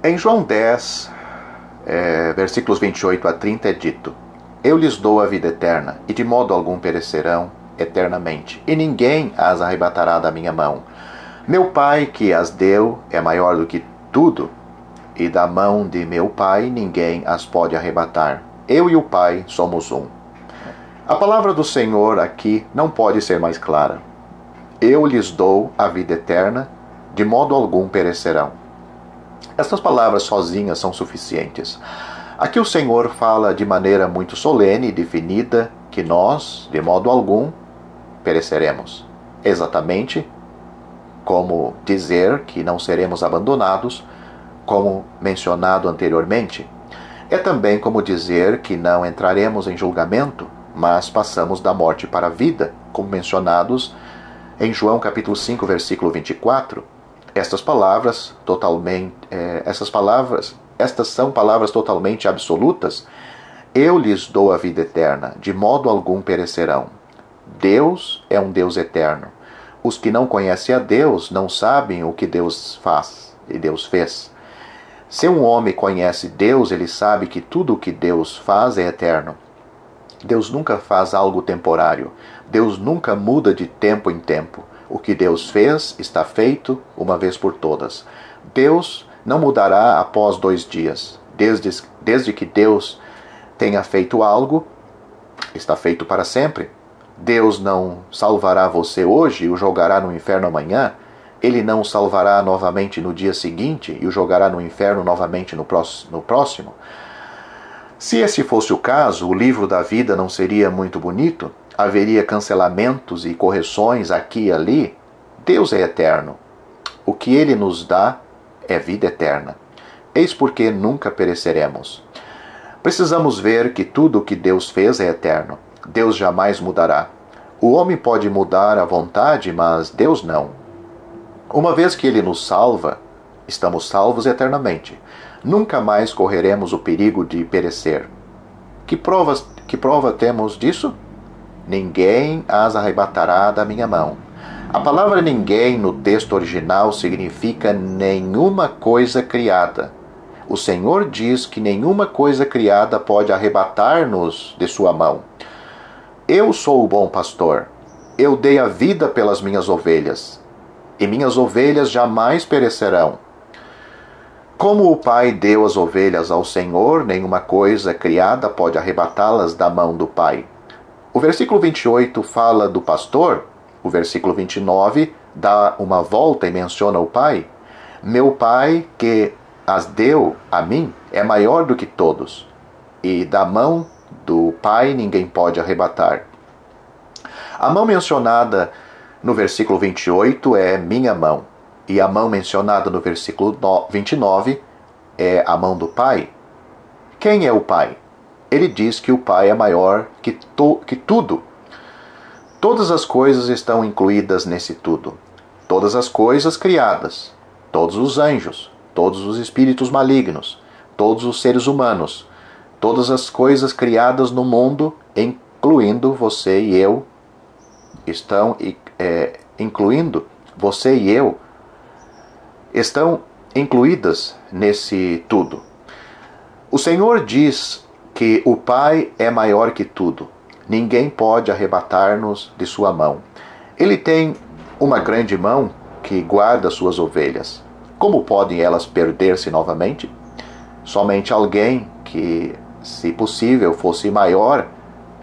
Em João 10, versículos 28 a 30 é dito: Eu lhes dou a vida eterna, e de modo algum perecerão eternamente, e ninguém as arrebatará da minha mão. Meu Pai que as deu é maior do que tudo, e da mão de meu Pai ninguém as pode arrebatar. Eu e o Pai somos um. A palavra do Senhor aqui não pode ser mais clara. Eu lhes dou a vida eterna, de modo algum perecerão. Estas palavras sozinhas são suficientes. Aqui o Senhor fala de maneira muito solene e definida que nós, de modo algum, pereceremos. Exatamente como dizer que não seremos abandonados, como mencionado anteriormente. É também como dizer que não entraremos em julgamento, mas passamos da morte para a vida, como mencionados em João capítulo 5, versículo 24. Estas são palavras totalmente absolutas. Eu lhes dou a vida eterna, de modo algum perecerão. Deus é um Deus eterno. Os que não conhecem a Deus não sabem o que Deus faz e Deus fez. Se um homem conhece Deus, ele sabe que tudo o que Deus faz é eterno. Deus nunca faz algo temporário. Deus nunca muda de tempo em tempo. O que Deus fez está feito uma vez por todas. Deus não mudará após 2 dias. Desde que Deus tenha feito algo, está feito para sempre. Deus não salvará você hoje e o jogará no inferno amanhã. Ele não o salvará novamente no dia seguinte e o jogará no inferno novamente no próximo. Se esse fosse o caso, o livro da vida não seria muito bonito? Haveria cancelamentos e correções aqui e ali? Deus é eterno. O que Ele nos dá é vida eterna. Eis porque nunca pereceremos. Precisamos ver que tudo o que Deus fez é eterno. Deus jamais mudará. O homem pode mudar à vontade, mas Deus não. Uma vez que Ele nos salva, estamos salvos eternamente. Nunca mais correremos o perigo de perecer. Que prova temos disso? Ninguém as arrebatará da minha mão. A palavra ninguém no texto original significa nenhuma coisa criada. O Senhor diz que nenhuma coisa criada pode arrebatar-nos de sua mão. Eu sou o bom pastor. Eu dei a vida pelas minhas ovelhas, e minhas ovelhas jamais perecerão. Como o Pai deu as ovelhas ao Senhor, nenhuma coisa criada pode arrebatá-las da mão do Pai. O versículo 28 fala do pastor, o versículo 29 dá uma volta e menciona o Pai. Meu Pai, que as deu a mim, é maior do que todos, e da mão do Pai ninguém pode arrebatar. A mão mencionada no versículo 28 é minha mão, e a mão mencionada no versículo 29 é a mão do Pai. Quem é o Pai? Ele diz que o Pai é maior que tudo. Todas as coisas estão incluídas nesse tudo. Todas as coisas criadas, todos os anjos, todos os espíritos malignos, todos os seres humanos, todas as coisas criadas no mundo, incluindo você e eu, estão incluídas nesse tudo. O Senhor diz que o Pai é maior que tudo. Ninguém pode arrebatar-nos de sua mão. Ele tem uma grande mão que guarda suas ovelhas. Como podem elas perder-se novamente? Somente alguém que, se possível, fosse maior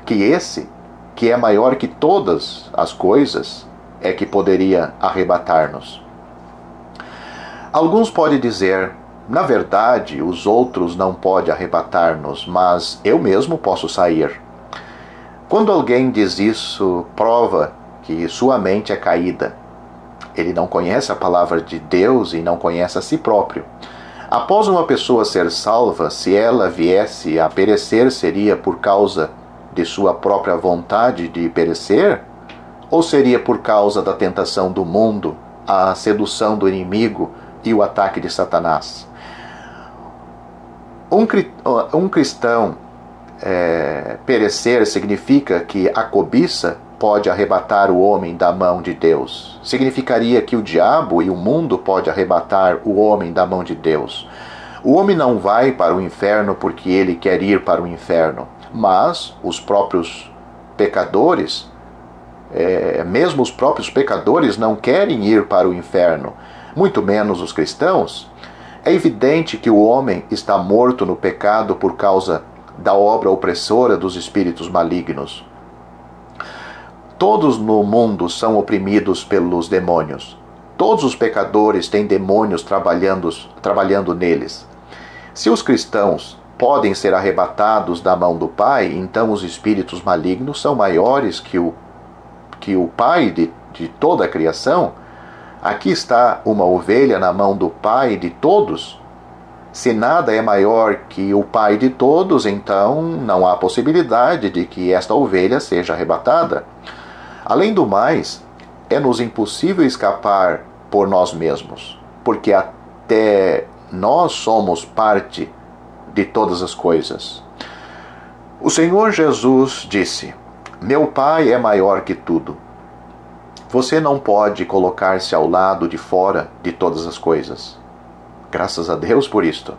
que esse, que é maior que todas as coisas, é que poderia arrebatar-nos. Alguns podem dizer, na verdade, os outros não podem arrebatar-nos, mas eu mesmo posso sair. Quando alguém diz isso, prova que sua mente é caída. Ele não conhece a palavra de Deus e não conhece a si próprio. Após uma pessoa ser salva, se ela viesse a perecer, seria por causa de sua própria vontade de perecer? Ou seria por causa da tentação do mundo, a sedução do inimigo e o ataque de Satanás? Um cristão perecer significa que a cobiça pode arrebatar o homem da mão de Deus. Significaria que o diabo e o mundo podem arrebatar o homem da mão de Deus. O homem não vai para o inferno porque ele quer ir para o inferno, mas os próprios pecadores, mesmo os próprios pecadores não querem ir para o inferno, muito menos os cristãos. É evidente que o homem está morto no pecado por causa da obra opressora dos espíritos malignos. Todos no mundo são oprimidos pelos demônios. Todos os pecadores têm demônios trabalhando neles. Se os cristãos podem ser arrebatados da mão do Pai, então os espíritos malignos são maiores que o Pai de toda a criação. Aqui está uma ovelha na mão do Pai de todos. Se nada é maior que o Pai de todos, então não há possibilidade de que esta ovelha seja arrebatada. Além do mais, é-nos impossível escapar por nós mesmos, porque até nós somos parte de todas as coisas. O Senhor Jesus disse: meu Pai é maior que tudo. Você não pode colocar-se ao lado de fora de todas as coisas. Graças a Deus por isto.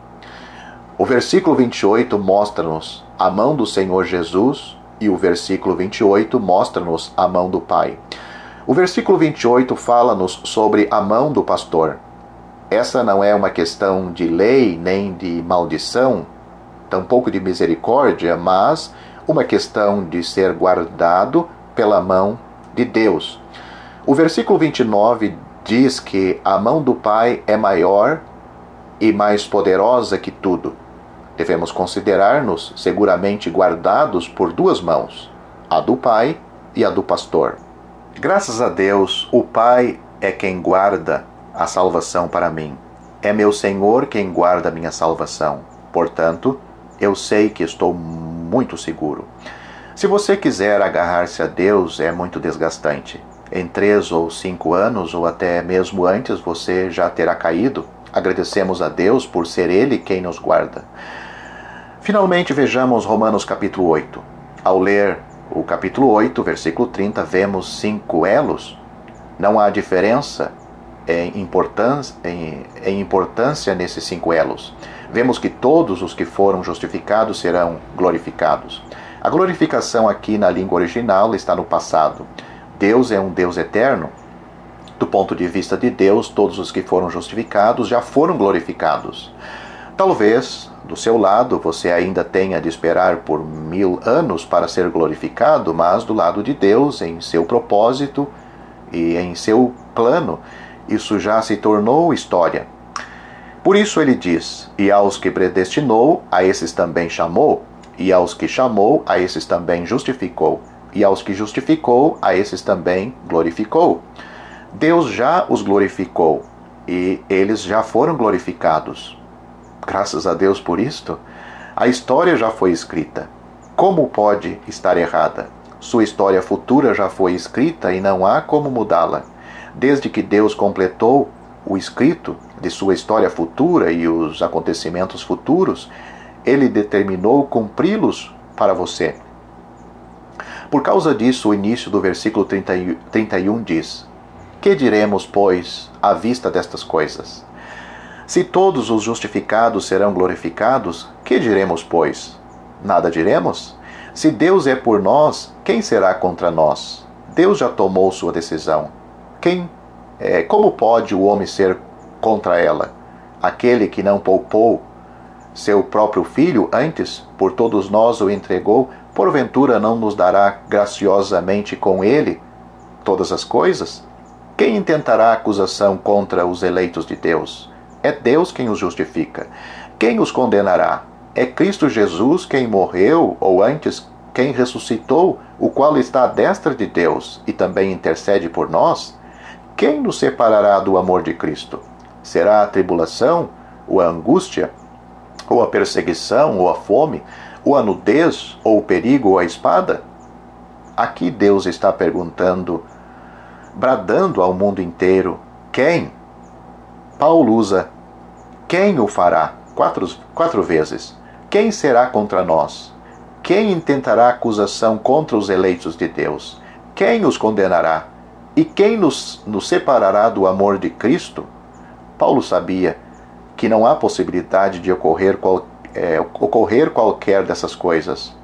O versículo 28 mostra-nos a mão do Senhor Jesus e o versículo 28 mostra-nos a mão do Pai. O versículo 28 fala-nos sobre a mão do pastor. Essa não é uma questão de lei nem de maldição, tampouco de misericórdia, mas uma questão de ser guardado pela mão de Deus. O versículo 29 diz que a mão do Pai é maior e mais poderosa que tudo. Devemos considerar-nos seguramente guardados por duas mãos, a do Pai e a do pastor. Graças a Deus, o Pai é quem guarda a salvação para mim. É meu Senhor quem guarda a minha salvação. Portanto, eu sei que estou muito seguro. Se você quiser agarrar-se a Deus, é muito desgastante. Em 3 ou 5 anos, ou até mesmo antes, você já terá caído. Agradecemos a Deus por ser Ele quem nos guarda. Finalmente, vejamos Romanos capítulo 8. Ao ler o capítulo 8, versículo 30, vemos 5 elos. Não há diferença em importância nesses 5 elos. Vemos que todos os que foram justificados serão glorificados. A glorificação aqui na língua original está no passado. Deus é um Deus eterno. Do ponto de vista de Deus, todos os que foram justificados já foram glorificados. Talvez, do seu lado, você ainda tenha de esperar por 1000 anos para ser glorificado, mas do lado de Deus, em seu propósito e em seu plano, isso já se tornou história. Por isso ele diz: e aos que predestinou, a esses também chamou, e aos que chamou, a esses também justificou, e aos que justificou, a esses também glorificou. Deus já os glorificou, e eles já foram glorificados. Graças a Deus por isto. A história já foi escrita. Como pode estar errada? Sua história futura já foi escrita e não há como mudá-la. Desde que Deus completou o escrito de sua história futura e os acontecimentos futuros, Ele determinou cumpri-los para você. Por causa disso, o início do versículo 31 diz: que diremos, pois, à vista destas coisas? Se todos os justificados serão glorificados, que diremos, pois? Nada diremos? Se Deus é por nós, quem será contra nós? Deus já tomou sua decisão. Como pode o homem ser contra ela? Aquele que não poupou seu próprio filho, antes por todos nós o entregou, porventura não nos dará graciosamente com ele todas as coisas? Quem intentará acusação contra os eleitos de Deus? É Deus quem os justifica. Quem os condenará? É Cristo Jesus quem morreu, ou antes, quem ressuscitou, o qual está à destra de Deus e também intercede por nós? Quem nos separará do amor de Cristo? Será a tribulação, ou a angústia, ou a perseguição, ou a fome, ou a nudez, ou o perigo, ou a espada? Aqui Deus está perguntando, bradando ao mundo inteiro: quem? Paulo usa quem o fará quatro vezes. Quem será contra nós? Quem intentará acusação contra os eleitos de Deus? Quem os condenará? E quem nos separará do amor de Cristo? Paulo sabia que não há possibilidade de ocorrer qualquer dessas coisas.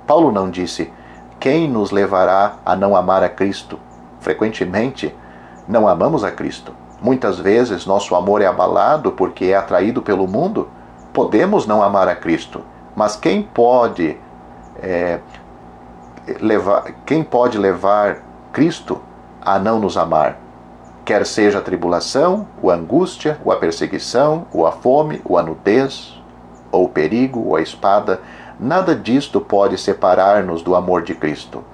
Paulo não disse: quem nos levará a não amar a Cristo? Frequentemente, não amamos a Cristo. Muitas vezes, nosso amor é abalado porque é atraído pelo mundo. Podemos não amar a Cristo, mas quem pode levar Cristo a não nos amar? Quer seja a tribulação, ou a angústia, ou a perseguição, ou a fome, ou a nudez, ou o perigo, ou a espada, nada disto pode separar-nos do amor de Cristo.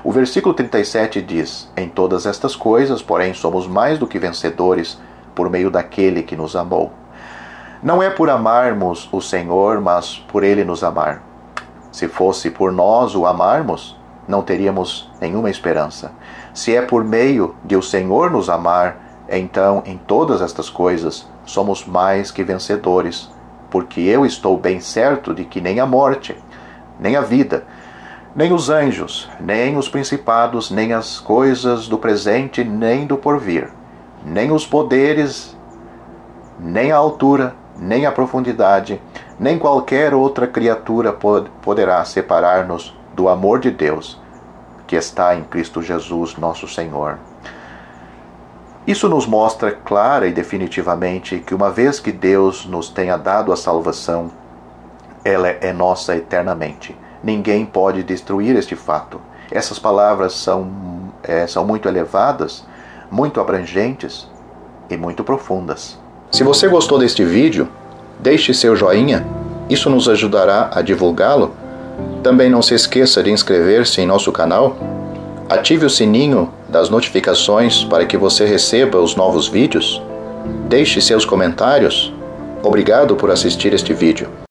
O versículo 37 diz: em todas estas coisas, porém, somos mais do que vencedores por meio daquele que nos amou. Não é por amarmos o Senhor, mas por Ele nos amar. Se fosse por nós o amarmos, não teríamos nenhuma esperança. Se é por meio de o Senhor nos amar, então, em todas estas coisas, somos mais que vencedores, porque eu estou bem certo de que nem a morte, nem a vida, nem os anjos, nem os principados, nem as coisas do presente, nem do porvir, nem os poderes, nem a altura, nem a profundidade, nem qualquer outra criatura poderá separar-nos do amor de Deus, que está em Cristo Jesus, nosso Senhor. Isso nos mostra clara e definitivamente que uma vez que Deus nos tenha dado a salvação, ela é nossa eternamente. Ninguém pode destruir este fato. Essas palavras são muito elevadas, muito abrangentes e muito profundas. Se você gostou deste vídeo, deixe seu joinha, isso nos ajudará a divulgá-lo. Também não se esqueça de inscrever-se em nosso canal. Ative o sininho das notificações para que você receba os novos vídeos. Deixe seus comentários. Obrigado por assistir este vídeo.